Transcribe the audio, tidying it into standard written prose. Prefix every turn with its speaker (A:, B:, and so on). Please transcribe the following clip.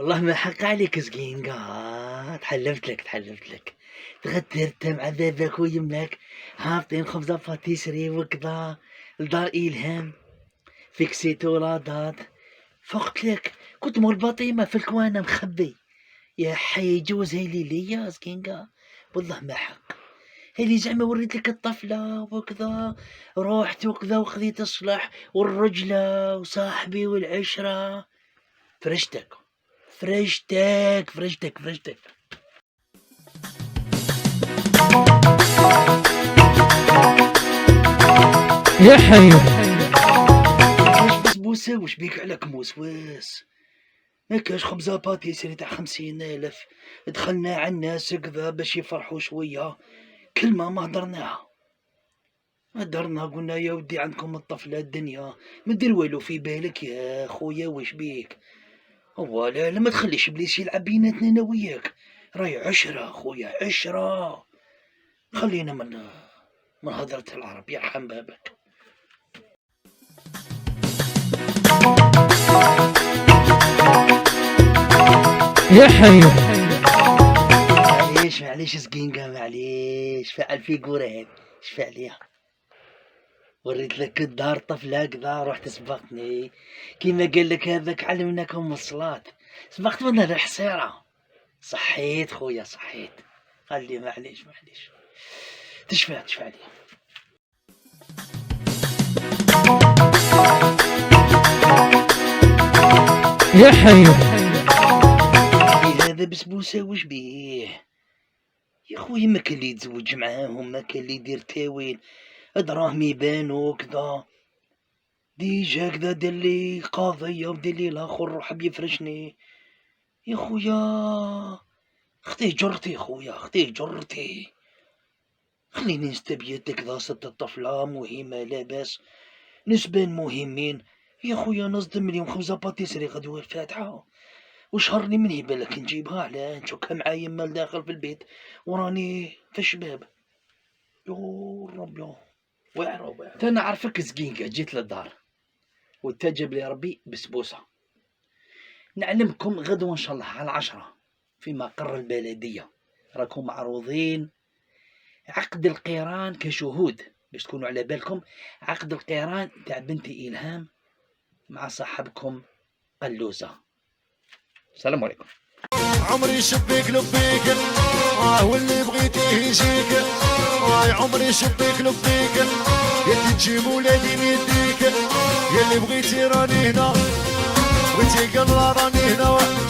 A: والله ما حق عليك زقينقا، تحلفت لك تغدرت مع باباك ويماك هابطين خبزة باتيسري وكذا لدار إلهام فيك سيتولادات فقت لك كنت مول باطيمة في الكوانة مخبي. يا حي جوزها لي ليا زقينقا، والله ما حق هلي زعما وريت لك الطفلة وكذا، روحت وكذا وخذيت الصلاح والرجلة وصاحبي والعشرة. فرشتك فرشتك.
B: يا حيو
A: واش بسبوسة واش بيك عليك موسوس؟ ماكاش خبزة باتيسري تاع 50,000 دخلنا على الناس كذا باش يفرحوا شوية، كلمة ما هدرنا قلنا يا ودي عندكم الطفلة الدنيا ما دير والو في بالك يا خويا واش بيك؟ هو لا ما تخليش ابليس يلعب بيناتنا انا وياك، راهي عشرة خويا عشرة. خلينا من هضرة العرب يرحم بابك.
B: يا حيو
A: معليش زقينقا معليش فعل في قورين شفع عليها. وريت لك الدار طفلة كذا رحت سبقتني كيما قال لك هذاك علمناكم الصلاة، سبقت من الحصيرة. صحيت خويا صحيت، خلي معليش تشفى عليها.
B: يا حيو
A: هذا بسبوسة وش بيه يا خويا؟ ما كان اللي يتزوج معاهم، ما كان اللي يدير تاويل، دراهم يبانو كذا ديجا كذا دير لي قضية ودير لي الاخر روح بيفرشني يا خويا. اختي جرتي خليني نستبيد كذا ست الطفلة مهمة لاباس نسبان مهمين يا خويا. نصدم مليون خبزة باتيسري غدوة الفاتحة وشهرني من يبالك نجيبها على نشوكها مع يما داخل في البيت وراني في الشباب. يو ربي واعرة انا عارفك زقينقا، جيت للدار وتجب لي ربي بسبوسة. نعلمكم غدوة ان شاء الله على 10 في مقر البلدية، راكم معروضين عقد القيران كشهود باش تكونوا على بالكم. عقد القيران تاع بنتي إلهام مع صاحبكم قلوزة. السلام عليكم.
C: عمري شبيك لبيك واللي بغيتيه يجيك، عمري شبيك لبيك يا تجيب ولادي ميديك، يا اللي بغيتي راني هنا بغيتي قبل راني هنا.